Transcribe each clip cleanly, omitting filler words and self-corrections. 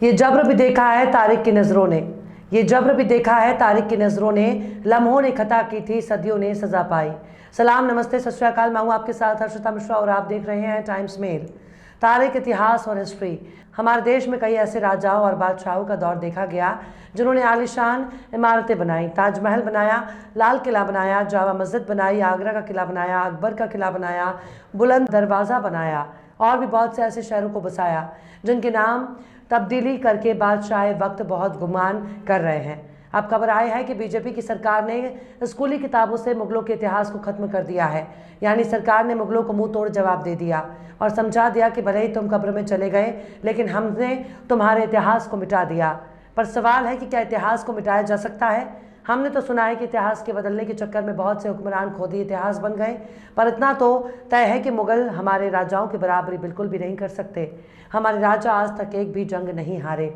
ये जब्र भी देखा है तारिक की नज़रों ने, ये जब्र भी देखा है तारिक की नज़रों ने, लम्हों ने खता की थी सदियों ने सज़ा पाई। सलाम, नमस्ते, सत श्री अकाल। मैं हूँ आपके साथ हर्षिता मिश्रा और आप देख रहे हैं टाइम्स मेल। तारिक, इतिहास और हिस्ट्री। हमारे देश में कई ऐसे राजाओं और बादशाहों का दौर देखा गया जिन्होंने आलीशान इमारतें बनाई, ताजमहल बनाया, लाल किला बनाया, जामा मस्जिद बनाई, आगरा का किला बनाया, अकबर का किला बनाया, बुलंद दरवाज़ा बनाया और भी बहुत से ऐसे शहरों को बसाया जिनके नाम तब्दीली करके बादशाह वक्त बहुत गुमान कर रहे हैं। अब खबर आई है कि बीजेपी की सरकार ने स्कूली किताबों से मुगलों के इतिहास को खत्म कर दिया है। यानी सरकार ने मुगलों को मुंह तोड़ जवाब दे दिया और समझा दिया कि भले ही तुम कब्र में चले गए लेकिन हमने तुम्हारे इतिहास को मिटा दिया। पर सवाल है कि क्या इतिहास को मिटाया जा सकता है? हमने तो सुना है कि इतिहास के बदलने के चक्कर में बहुत से हुक्मरान खुद ही इतिहास बन गए, पर इतना तो तय है कि मुगल हमारे राजाओं की बराबरी बिल्कुल भी नहीं कर सकते। हमारे राजा आज तक एक भी जंग नहीं हारे।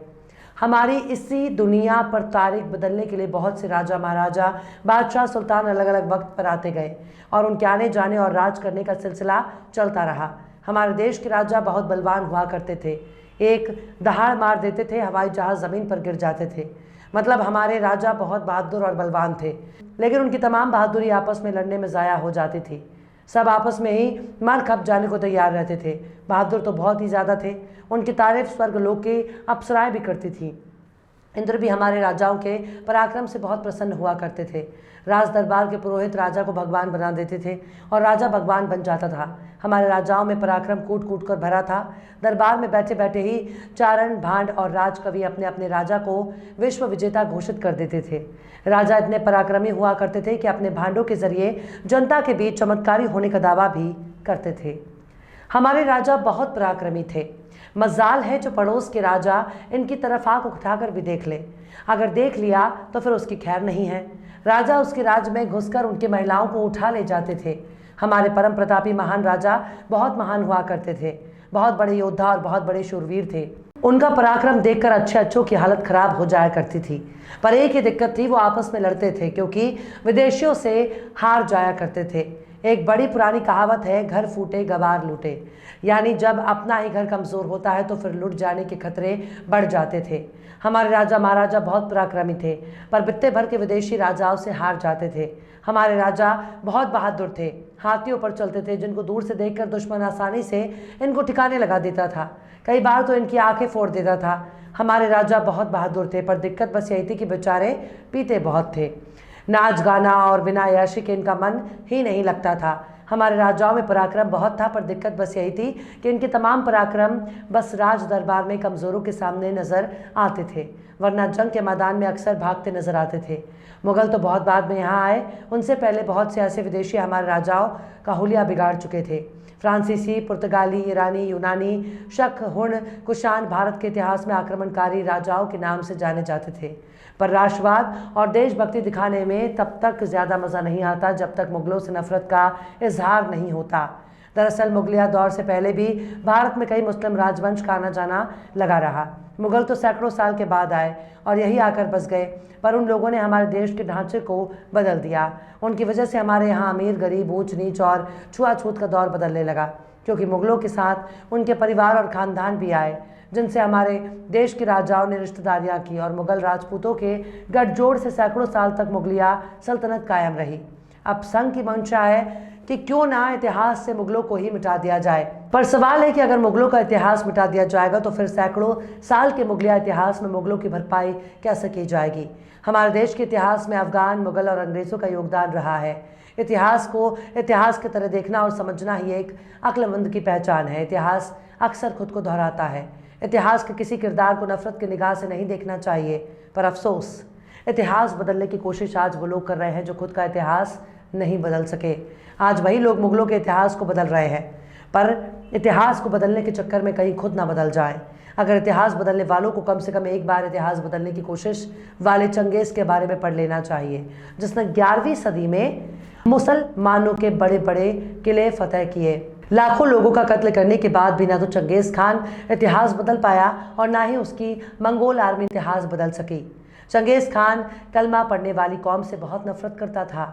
हमारी इसी दुनिया पर तारीख बदलने के लिए बहुत से राजा, महाराजा, बादशाह, सुल्तान अलग अलग वक्त पर आते गए और उनके आने जाने और राज करने का सिलसिला चलता रहा। हमारे देश के राजा बहुत बलवान हुआ करते थे, एक दहाड़ मार देते थे, हवाई जहाज ज़मीन पर गिर जाते थे। मतलब हमारे राजा बहुत बहादुर और बलवान थे, लेकिन उनकी तमाम बहादुरी आपस में लड़ने में ज़ाया हो जाती थी। सब आपस में ही मर खप जाने को तैयार रहते थे। बहादुर तो बहुत ही ज़्यादा थे, उनकी तारीफ स्वर्ग लोक की अप्सराएं भी करती थी। इंद्र भी हमारे राजाओं के पराक्रम से बहुत प्रसन्न हुआ करते थे। राज दरबार के पुरोहित राजा को भगवान बना देते थे और राजा भगवान बन जाता था। हमारे राजाओं में पराक्रम कूट कूट कर भरा था। दरबार में बैठे बैठे ही चारण, भांड और राजकवि अपने अपने राजा को विश्व विजेता घोषित कर देते थे। राजा इतने पराक्रमी हुआ करते थे कि अपने भांडों के जरिए जनता के बीच चमत्कारी होने का दावा भी करते थे। हमारे राजा बहुत पराक्रमी थे। मजाल है जो पड़ोस के राजा इनकी तरफ आंख उठाकर भी देख ले। अगर देख लिया तो फिर उसकी खैर नहीं है। राजा उसके राज में घुसकर उनकी महिलाओं को उठा ले जाते थे। हमारे परम प्रतापी महान राजा बहुत महान हुआ करते थे, बहुत बड़े योद्धा और बहुत बड़े शूरवीर थे। उनका पराक्रम देखकर अच्छे अच्छों की हालत खराब हो जाया करती थी। पर एक ही दिक्कत थी, वो आपस में लड़ते थे क्योंकि विदेशियों से हार जाया करते थे। एक बड़ी पुरानी कहावत है, घर फूटे गवार लूटे। यानी जब अपना ही घर कमज़ोर होता है तो फिर लुट जाने के खतरे बढ़ जाते थे। हमारे राजा महाराजा बहुत पराक्रमी थे, पर बित्ते भर के विदेशी राजाओं से हार जाते थे। हमारे राजा बहुत बहादुर थे, हाथियों पर चलते थे जिनको दूर से देखकर दुश्मन आसानी से इनको ठिकाने लगा देता था। कई बार तो इनकी आंखें फोड़ देता था। हमारे राजा बहुत बहादुर थे, पर दिक्कत बस यही थी कि बेचारे पीते बहुत थे। नाच गाना और बिना याशी के इनका मन ही नहीं लगता था। हमारे राजाओं में पराक्रम बहुत था, पर दिक्कत बस यही थी कि इनके तमाम पराक्रम बस राज दरबार में कमज़ोरों के सामने नज़र आते थे, वरना जंग के मैदान में अक्सर भागते नज़र आते थे। मुग़ल तो बहुत बाद में यहाँ आए, उनसे पहले बहुत से ऐसे विदेशी हमारे राजाओं का हुलिया बिगाड़ चुके थे। फ्रांसीसी, पुर्तगाली, ईरानी, यूनानी, शक, हुण, कुषाण भारत के इतिहास में आक्रमणकारी राजाओं के नाम से जाने जाते थे। पर राष्ट्रवाद और देशभक्ति दिखाने में तब तक ज़्यादा मज़ा नहीं आता जब तक मुग़लों से नफ़रत का इजहार नहीं होता। दरअसल मुगलिया दौर से पहले भी भारत में कई मुस्लिम राजवंश का आना जाना लगा रहा। मुग़ल तो सैकड़ों साल के बाद आए और यही आकर बस गए, पर उन लोगों ने हमारे देश के ढांचे को बदल दिया। उनकी वजह से हमारे यहाँ अमीर गरीब, ऊंच नीच और छुआछूत का दौर बदलने लगा, क्योंकि मुग़लों के साथ उनके परिवार और ख़ानदान भी आए जिनसे हमारे देश के राजाओं ने रिश्तेदारियाँ की और मुग़ल राजपूतों के गठजोड़ से सैकड़ों साल तक मुगलिया सल्तनत कायम रही। अब संघ की मंशा है कि क्यों ना इतिहास से मुग़लों को ही मिटा दिया जाए। पर सवाल है कि अगर मुग़लों का इतिहास मिटा दिया जाएगा तो फिर सैकड़ों साल के मुगलिया इतिहास में मुग़लों की भरपाई कैसे की जाएगी? हमारे देश के इतिहास में अफगान, मुग़ल और अंग्रेज़ों का योगदान रहा है। इतिहास को इतिहास की तरह देखना और समझना ही एक अक्लमंद की पहचान है। इतिहास अक्सर खुद को दोहराता है। इतिहास के किसी किरदार को नफरत की निगाह से नहीं देखना चाहिए, पर अफसोस इतिहास बदलने की कोशिश आज वो लोग कर रहे हैं जो खुद का इतिहास नहीं बदल सके। आज वही लोग मुग़लों के इतिहास को बदल रहे हैं, पर इतिहास को बदलने के चक्कर में कहीं खुद ना बदल जाए। अगर इतिहास बदलने वालों को कम से कम एक बार इतिहास बदलने की कोशिश वाले चंगेज़ के बारे में पढ़ लेना चाहिए, जिसने 11वीं सदी में मुसलमानों के बड़े बड़े किले फतह किए। लाखों लोगों का कत्ल करने के बाद भी ना तो चंगेज़ खान इतिहास बदल पाया और ना ही उसकी मंगोल आर्मी इतिहास बदल सकी। चंगेज़ खान कलमा पढ़ने वाली कौम से बहुत नफरत करता था।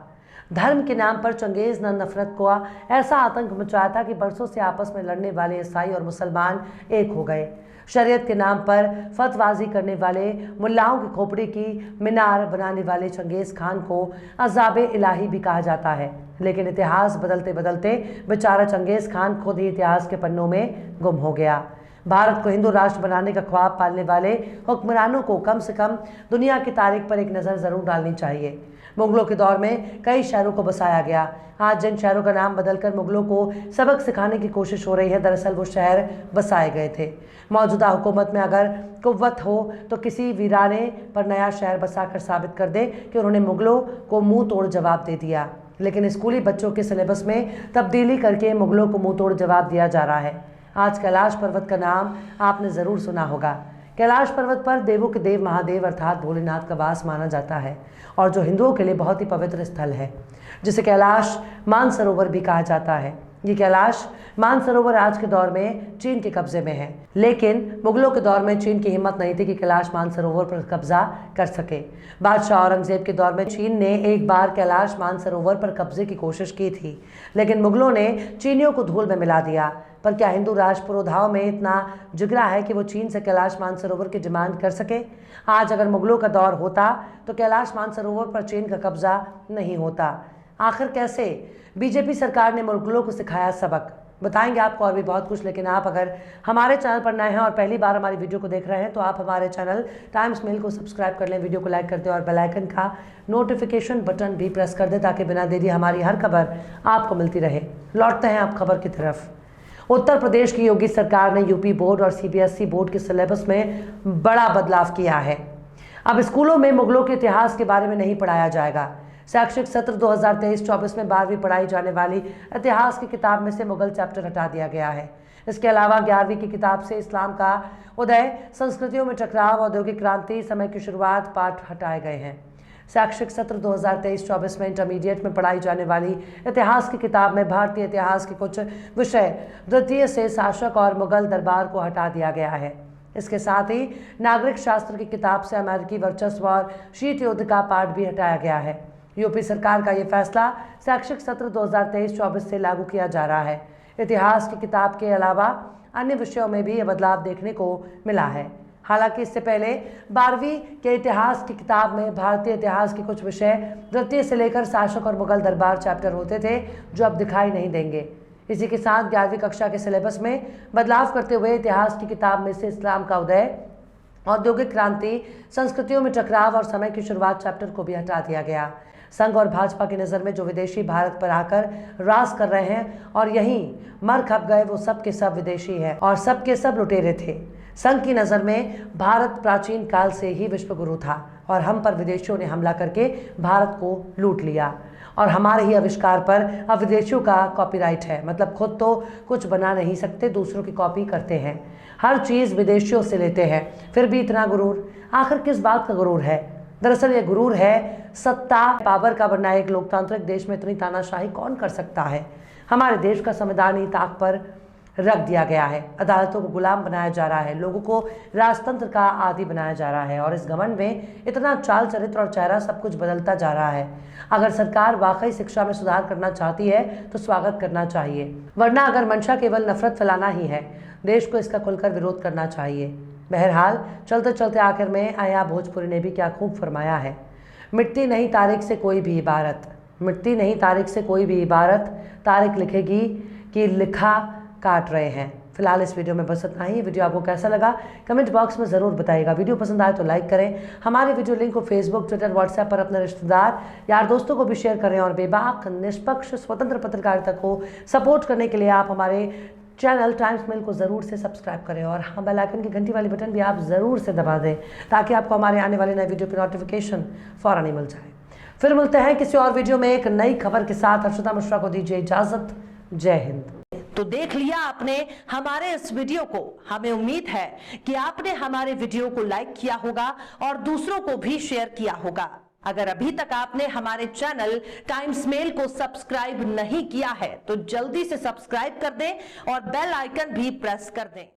धर्म के नाम पर चंगेज ने नफरत को ऐसा आतंक मचाया था कि बरसों से आपस में लड़ने वाले ईसाई और मुसलमान एक हो गए। शरीयत के नाम पर फतवाजी करने वाले मुल्लाओं की खोपड़ी की मीनार बनाने वाले चंगेज खान को अजाबे इलाही भी कहा जाता है। लेकिन इतिहास बदलते बदलते बेचारा चंगेज खान खुद ही इतिहास के पन्नों में गुम हो गया। भारत को हिंदू राष्ट्र बनाने का ख्वाब पालने वाले हुक्मरानों को कम से कम दुनिया की तारीख पर एक नज़र जरूर डालनी चाहिए। मुगलों के दौर में कई शहरों को बसाया गया। आज जिन शहरों का नाम बदलकर मुगलों को सबक सिखाने की कोशिश हो रही है, दरअसल वो शहर बसाए गए थे। मौजूदा हुकूमत में अगर कुव्वत हो तो किसी वीराने पर नया शहर बसाकर साबित कर दे कि उन्होंने मुगलों को मुंह तोड़ जवाब दे दिया। लेकिन स्कूली बच्चों के सिलेबस में तब्दीली करके मुगलों को मुंह तोड़ जवाब दिया जा रहा है। आज कैलाश पर्वत का नाम आपने ज़रूर सुना होगा। कैलाश पर्वत पर देवों के देव महादेव अर्थात भोलेनाथ का वास माना जाता है और जो हिंदुओं के लिए बहुत ही पवित्र स्थल है, जिसे कैलाश मानसरोवर भी कहा जाता है। ये कैलाश मानसरोवर आज के दौर में चीन के कब्जे में है, लेकिन मुगलों के दौर में चीन की हिम्मत नहीं थी कि कैलाश मानसरोवर पर कब्जा कर सके। बादशाह औरंगजेब के दौर में चीन ने एक बार कैलाश मानसरोवर पर कब्जे की कोशिश की थी, लेकिन मुगलों ने चीनियों को धूल में मिला दिया। पर क्या हिंदू राष्ट्र पुरोधाओं में इतना जिगरा है कि वो चीन से कैलाश मानसरोवर की डिमांड कर सके? आज अगर मुगलों का दौर होता तो कैलाश मानसरोवर पर चीन का कब्जा नहीं होता। आखिर कैसे बीजेपी सरकार ने मुगलों को सिखाया सबक, बताएंगे आपको और भी बहुत कुछ। लेकिन आप अगर हमारे चैनल पर नए हैं और पहली बार हमारी वीडियो को देख रहे हैं तो आप हमारे चैनल टाइम्स मेल को सब्सक्राइब कर लें, वीडियो को लाइक कर दें और बेल आइकन का नोटिफिकेशन बटन भी प्रेस कर दें ताकि बिना देरी हमारी हर खबर आपको मिलती रहे। लौटते हैं आप खबर की तरफ। उत्तर प्रदेश की योगी सरकार ने यूपी बोर्ड और सीबीएसई बोर्ड के सिलेबस में बड़ा बदलाव किया है। अब स्कूलों में मुगलों के इतिहास के बारे में नहीं पढ़ाया जाएगा। शैक्षिक सत्र 2023-24 में 12वीं पढ़ाई जाने वाली इतिहास की किताब में से मुगल चैप्टर हटा दिया गया है। इसके अलावा 11वीं की किताब से इस्लाम का उदय, संस्कृतियों में टकराव, औद्योगिक क्रांति, समय की शुरुआत पाठ हटाए गए हैं। शैक्षिक सत्र 2023-24 में इंटरमीडिएट में पढ़ाई जाने वाली इतिहास की किताब में भारतीय इतिहास के कुछ विषय द्वितीय से शासक और मुगल दरबार को हटा दिया गया है। इसके साथ ही नागरिक शास्त्र की किताब से अमेरिकी वर्चस्व और शीत युद्ध का पाठ भी हटाया गया है। यूपी सरकार का ये फैसला शैक्षिक सत्र 2023-24 से लागू किया जा रहा है। इतिहास की किताब के अलावा अन्य विषयों में भी ये बदलाव देखने को मिला है। हालांकि इससे पहले 12वीं के इतिहास की किताब में भारतीय इतिहास के कुछ विषय द्वितीय से लेकर शासक और मुगल दरबार चैप्टर होते थे, जो अब दिखाई नहीं देंगे। इसी के साथ 11वीं कक्षा के सिलेबस में बदलाव करते हुए इतिहास की किताब में से इस्लाम का उदय, औद्योगिक क्रांति, संस्कृतियों में टकराव और समय की शुरुआत चैप्टर को भी हटा दिया गया। संघ और भाजपा की नज़र में जो विदेशी भारत पर आकर राज कर रहे हैं और यहीं मर खप गए, वो सब के सब विदेशी हैं और सब के सब लुटेरे थे। संघ की नज़र में भारत प्राचीन काल से ही विश्वगुरु था और हम पर विदेशियों ने हमला करके भारत को लूट लिया और हमारे ही आविष्कार पर अब विदेशियों का कॉपीराइट है। मतलब खुद तो कुछ बना नहीं सकते, दूसरों की कॉपी करते हैं, हर चीज़ विदेशियों से लेते हैं, फिर भी इतना गुरूर। आखिर किस बात का गुरूर है? दरअसल ये गुरूर है सत्ता पावर का, वरना एक लोकतांत्रिक देश में इतनी तानाशाही कौन कर सकता है। हमारे देश का संविधान ही ताक पर रख दिया गया है, अदालतों को गुलाम बनाया जा रहा है, लोगों को राजतंत्र का आदी बनाया जा रहा है और इस घमंड में इतना चाल चरित्र और चेहरा सब कुछ बदलता जा रहा है। अगर सरकार वाकई शिक्षा में सुधार करना चाहती है तो स्वागत करना चाहिए, वरना अगर मंशा केवल नफरत फैलाना ही है, देश को इसका खुलकर विरोध करना चाहिए। बहरहाल चलते चलते आखिर में आया भोजपुरी ने भी क्या खूब फरमाया है, मिटती नहीं तारीख से कोई भी इबारत, मिटती नहीं तारीख से कोई भी इबारत, तारीख लिखेगी कि लिखा काट रहे हैं। फिलहाल इस वीडियो में बस इतना ही। वीडियो आपको कैसा लगा कमेंट बॉक्स में ज़रूर बताइएगा। वीडियो पसंद आए तो लाइक करें। हमारे वीडियो लिंक को फेसबुक, ट्विटर, व्हाट्सएप पर अपने रिश्तेदार, यार, दोस्तों को भी शेयर करें और बेबाक, निष्पक्ष, स्वतंत्र पत्रकारिता को सपोर्ट करने के लिए आप हमारे चैनल टाइम्स मेल को ज़रूर से सब्सक्राइब करें और हाँ, बेल आइकन की घंटी वाली बटन भी आप ज़रूर से दबा दें ताकि आपको हमारे आने वाले नए वीडियो की नोटिफिकेशन फ़ौरन ही मिल जाए। फिर मिलते हैं किसी और वीडियो में एक नई खबर के साथ। हर्षिता मिश्रा को दीजिए इजाज़त। जय हिंद। तो देख लिया आपने हमारे इस वीडियो को। हमें उम्मीद है कि आपने हमारे वीडियो को लाइक किया होगा और दूसरों को भी शेयर किया होगा। अगर अभी तक आपने हमारे चैनल टाइम्स मेल को सब्सक्राइब नहीं किया है तो जल्दी से सब्सक्राइब कर दें और बेल आइकन भी प्रेस कर दें।